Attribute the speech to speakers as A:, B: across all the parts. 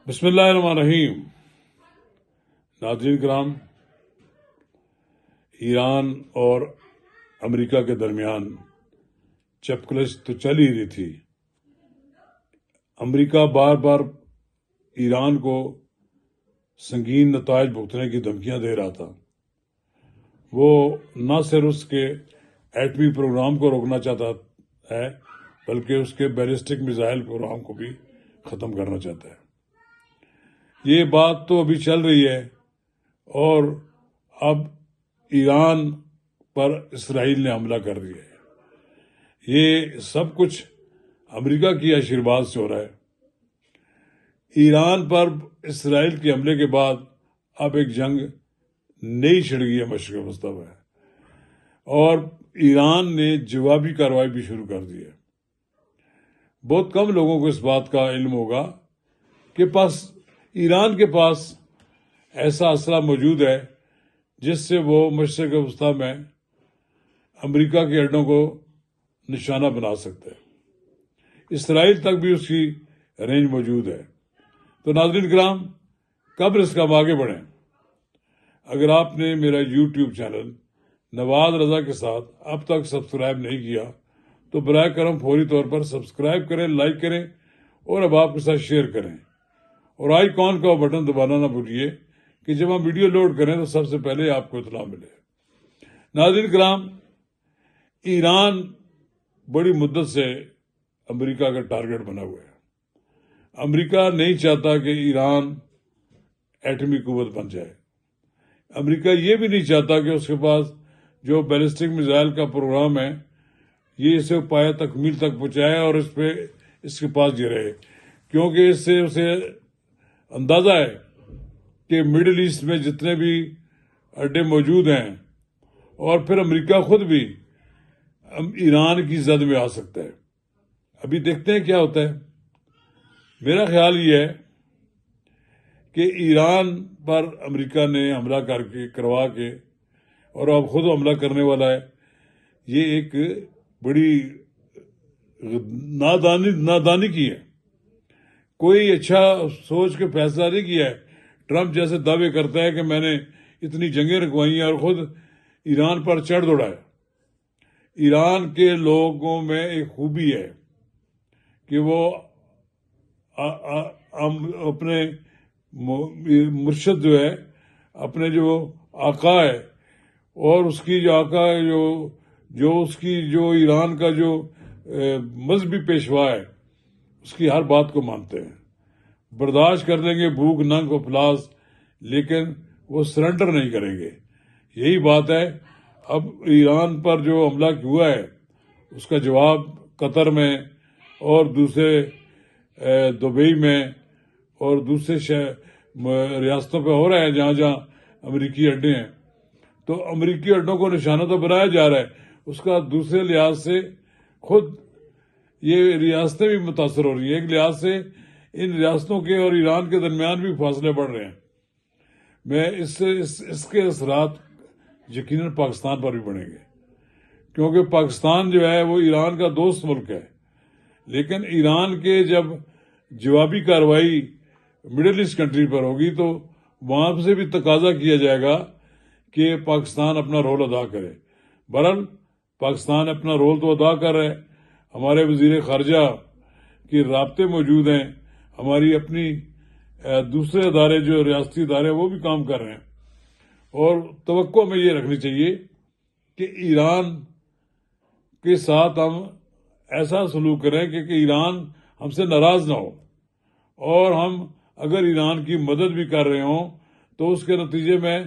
A: بسم اللہ الرحمن الرحیم۔ ناظرین کرام، ایران اور امریکہ کے درمیان چپکلش تو چل ہی رہی تھی۔ امریکہ بار بار ایران کو سنگین نتائج بھگتنے کی دھمکیاں دے رہا تھا۔ وہ نہ صرف اس کے ایٹمی پروگرام کو روکنا چاہتا ہے بلکہ اس کے بیلسٹک میزائل پروگرام کو بھی ختم کرنا چاہتا ہے۔ یہ بات تو ابھی چل رہی ہے اور اب ایران پر اسرائیل نے حملہ کر دیا ہے۔ یہ سب کچھ امریکہ کی آشیرواد سے ہو رہا ہے۔ ایران پر اسرائیل کے حملے کے بعد اب ایک جنگ نئی چھڑ گئی ہے مشرق وسطیٰ میں، اور ایران نے جوابی کارروائی بھی شروع کر دی ہے۔ بہت کم لوگوں کو اس بات کا علم ہوگا کہ ایران کے پاس ایسا اسلحہ موجود ہے جس سے وہ مشرق وسطیٰ میں امریکہ کے اڈوں کو نشانہ بنا سکتے ہیں۔ اسرائیل تک بھی اس کی رینج موجود ہے۔ تو ناظرین کرام، قبل اس کا ہم آگے بڑھیں، اگر آپ نے میرا یوٹیوب چینل نواز رضا کے ساتھ اب تک سبسکرائب نہیں کیا تو براہ کرم فوری طور پر سبسکرائب کریں، لائک کریں اور اب آپ کے ساتھ شیئر کریں، اور آئیکن کا بٹن دبانا نہ بھولیے کہ جب ہم ویڈیو لوڈ کریں تو سب سے پہلے آپ کو اطلاع ملے۔ ناظرین کرام، ایران بڑی مدت سے امریکہ کا ٹارگٹ بنا ہوا ہے۔ امریکہ نہیں چاہتا کہ ایران ایٹمی قوت بن جائے۔ امریکہ یہ بھی نہیں چاہتا کہ اس کے پاس جو بیلسٹک میزائل کا پروگرام ہے یہ اسے پایہ تکمیل تک پہنچائے اور اس کے پاس یہ رہے، کیونکہ اس سے اسے اندازہ ہے کہ مڈل ایسٹ میں جتنے بھی اڈے موجود ہیں اور پھر امریکہ خود بھی ایران کی زد میں آ سکتا ہے۔ ابھی دیکھتے ہیں کیا ہوتا ہے۔ میرا خیال یہ ہے کہ ایران پر امریکہ نے حملہ کروا کے اور اب خود حملہ کرنے والا ہے، یہ ایک بڑی نادانی کی ہے۔ کوئی اچھا سوچ کے فیصلہ نہیں کیا ہے۔ ٹرمپ جیسے دعوے کرتا ہے کہ میں نے اتنی جنگیں رکوائی ہیں اور خود ایران پر چڑھ دوڑا ہے۔ ایران کے لوگوں میں ایک خوبی ہے کہ وہ اپنے مرشد جو ہے، اپنے جو آقا ہے اور اس کی جو آقا ہے جو اس کی جو ایران کا جو مذہبی پیشوا ہے اس کی ہر بات کو مانتے ہیں، برداشت کر لیں گے بھوک ننگ و افلاس، لیکن وہ سرنڈر نہیں کریں گے۔ یہی بات ہے۔ اب ایران پر جو حملہ ہوا ہے اس کا جواب قطر میں اور دوسرے دبئی میں اور دوسرے ریاستوں پہ ہو رہا ہے جہاں جہاں امریکی اڈے ہیں۔ تو امریکی اڈوں کو نشانہ تو بنایا جا رہا ہے، اس کا دوسرے لحاظ سے خود یہ ریاستیں بھی متاثر ہو رہی ہیں۔ ایک لحاظ سے ان ریاستوں کے اور ایران کے درمیان بھی فاصلے بڑھ رہے ہیں۔ میں اس کے اثرات یقیناً پاکستان پر بھی بڑھیں گے، کیونکہ پاکستان جو ہے وہ ایران کا دوست ملک ہے، لیکن ایران کے جب جوابی کارروائی مڈل ایسٹ کنٹری پر ہوگی تو وہاں سے بھی تقاضا کیا جائے گا کہ پاکستان اپنا رول ادا کرے۔ بہرحال پاکستان اپنا رول تو ادا کر رہا ہے، ہمارے وزیر خارجہ کے رابطے موجود ہیں، ہماری اپنی دوسرے ادارے جو ریاستی ادارے وہ بھی کام کر رہے ہیں، اور توقع میں یہ رکھنی چاہیے کہ ایران کے ساتھ ہم ایسا سلوک کریں کہ ایران ہم سے ناراض نہ ہو، اور ہم اگر ایران کی مدد بھی کر رہے ہوں تو اس کے نتیجے میں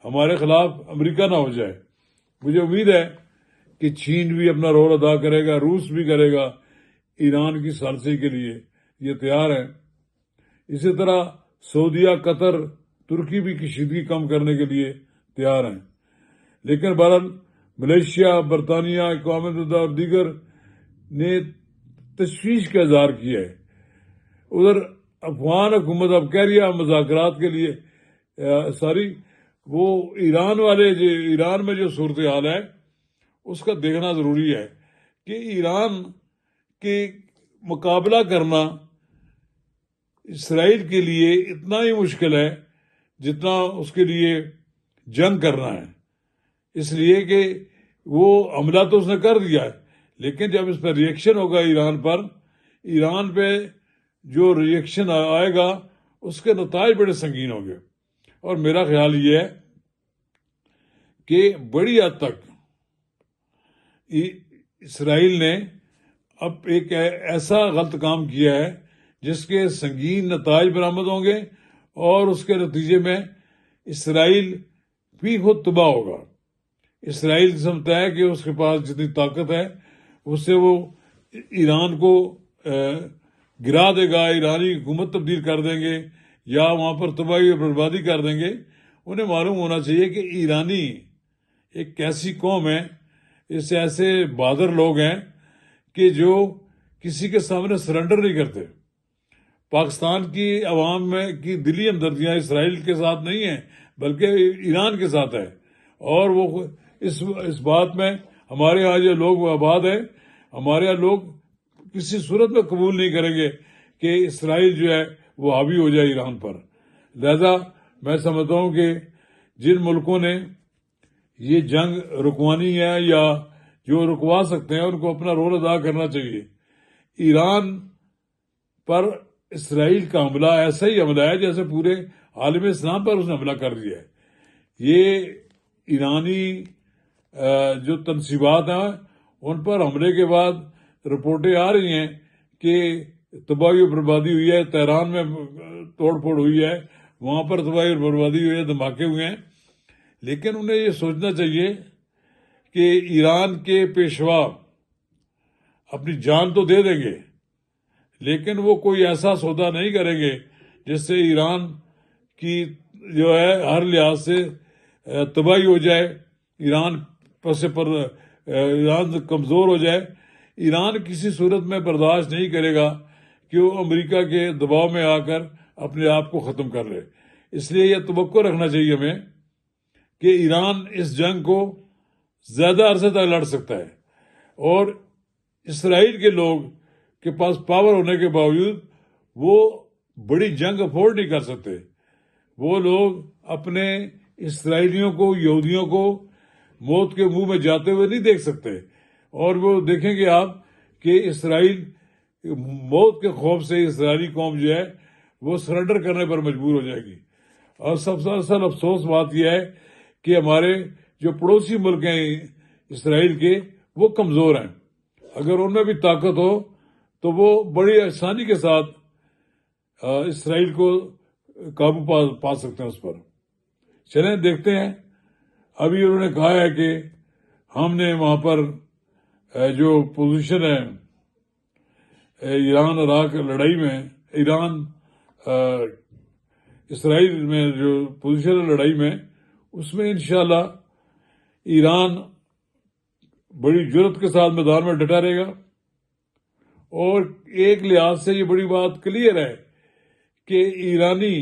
A: ہمارے خلاف امریکہ نہ ہو جائے۔ مجھے امید ہے کہ چین بھی اپنا رول ادا کرے گا، روس بھی کرے گا، ایران کی ثالثی کے لیے یہ تیار ہیں۔ اسی طرح سعودیہ، قطر، ترکی بھی کشیدگی کم کرنے کے لیے تیار ہیں۔ لیکن بہرحال ملیشیا، برطانیہ، اقوام متحدہ اور دیگر نے تشویش کا اظہار کیا ہے۔ ادھر افغان حکومت اب کہہ رہی ہے مذاکرات کے لیے وہ ایران میں جو صورتحال ہے اس کا دیکھنا ضروری ہے کہ ایران کے مقابلہ کرنا اسرائیل کے لیے اتنا ہی مشکل ہے جتنا اس کے لیے جنگ کرنا ہے، اس لیے کہ وہ حملہ تو اس نے کر دیا ہے، لیکن جب اس پہ ریئیکشن ہوگا ایران پہ جو ریئیکشن آئے گا اس کے نتائج بڑے سنگین ہوں گے۔ اور میرا خیال یہ ہے کہ بڑی حد تک اسرائیل نے اب ایک ایسا غلط کام کیا ہے جس کے سنگین نتائج برآمد ہوں گے، اور اس کے نتیجے میں اسرائیل بھی خود تباہ ہوگا۔ اسرائیل سمجھتا ہے کہ اس کے پاس جتنی طاقت ہے اس سے وہ ایران کو گرا دے گا، ایرانی حکومت تبدیل کر دیں گے یا وہاں پر تباہی اور بربادی کر دیں گے۔ انہیں معلوم ہونا چاہیے کہ ایرانی ایک ایسی قوم ہے، اس ایسے بہادر لوگ ہیں کہ جو کسی کے سامنے سرنڈر نہیں کرتے۔ پاکستان کی عوام میں کی دلی ہمدردیاں اسرائیل کے ساتھ نہیں ہیں بلکہ ایران کے ساتھ ہے، اور وہ اس بات میں ہمارے ہاں جو لوگ آباد ہیں، ہمارے ہاں لوگ کسی صورت میں قبول نہیں کریں گے کہ اسرائیل جو ہے وہ حاوی ہو جائے ایران پر۔ لہذا میں سمجھتا ہوں کہ جن ملکوں نے یہ جنگ رکوانی ہے یا جو رکوا سکتے ہیں ان کو اپنا رول ادا کرنا چاہیے۔ ایران پر اسرائیل کا حملہ ایسا ہی حملہ ہے جیسے پورے عالم اسلام پر اس نے حملہ کر دیا ہے۔ یہ ایرانی جو تنصیبات ہیں ان پر حملے کے بعد رپورٹیں آ رہی ہیں کہ تباہی و بربادی ہوئی ہے، تہران میں توڑ پھوڑ ہوئی ہے، وہاں پر تباہی اور بربادی ہوئی ہے، دھماکے ہوئے ہیں، لیکن انہیں یہ سوچنا چاہیے کہ ایران کے پیشوا اپنی جان تو دے دیں گے لیکن وہ کوئی ایسا سودا نہیں کریں گے جس سے ایران کی جو ہے ہر لحاظ سے تباہی ہو جائے، ایران ایران کمزور ہو جائے۔ ایران کسی صورت میں برداشت نہیں کرے گا کہ وہ امریکہ کے دباؤ میں آ کر اپنے آپ کو ختم کر لے۔ اس لیے یہ توقع رکھنا چاہیے ہمیں کہ ایران اس جنگ کو زیادہ عرصے تک لڑ سکتا ہے، اور اسرائیل کے لوگ کے پاس پاور ہونے کے باوجود وہ بڑی جنگ افورڈ نہیں کر سکتے۔ وہ لوگ اپنے اسرائیلیوں کو، یہودیوں کو موت کے منہ میں جاتے ہوئے نہیں دیکھ سکتے، اور وہ دیکھیں گے آپ کہ اسرائیل موت کے خوف سے اسرائیلی قوم جو ہے وہ سرنڈر کرنے پر مجبور ہو جائے گی۔ اور سب سے اصل افسوس بات یہ ہے کہ ہمارے جو پڑوسی ملک ہیں اسرائیل کے وہ کمزور ہیں۔ اگر ان میں بھی طاقت ہو تو وہ بڑی آسانی کے ساتھ اسرائیل کو قابو پا سکتے ہیں اس پر۔ چلیں دیکھتے ہیں۔ ابھی انہوں نے کہا ہے کہ ہم نے وہاں پر جو پوزیشن ہے ایران عراق لڑائی میں، ایران اسرائیل میں جو پوزیشن ہے لڑائی میں، اس میں انشاءاللہ ایران بڑی جرات کے ساتھ میدان میں ڈٹا رہے گا۔ اور ایک لحاظ سے یہ بڑی بات کلیئر ہے کہ ایرانی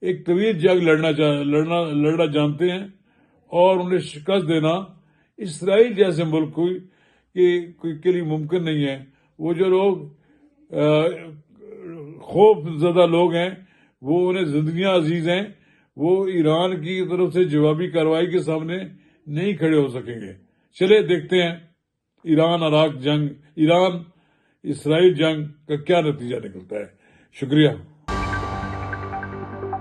A: ایک طویل جنگ لڑنا جانتے ہیں، اور انہیں شکست دینا اسرائیل جیسے ملک کے لیے ممکن نہیں ہے۔ وہ جو لوگ خوف زدہ لوگ ہیں، وہ انہیں زندگیاں عزیز ہیں، وہ ایران کی طرف سے جوابی کارروائی کے سامنے نہیں کھڑے ہو سکیں گے۔ چلے دیکھتے ہیں ایران عراق جنگ، ایران اسرائیل جنگ کا کیا نتیجہ نکلتا ہے۔ شکریہ۔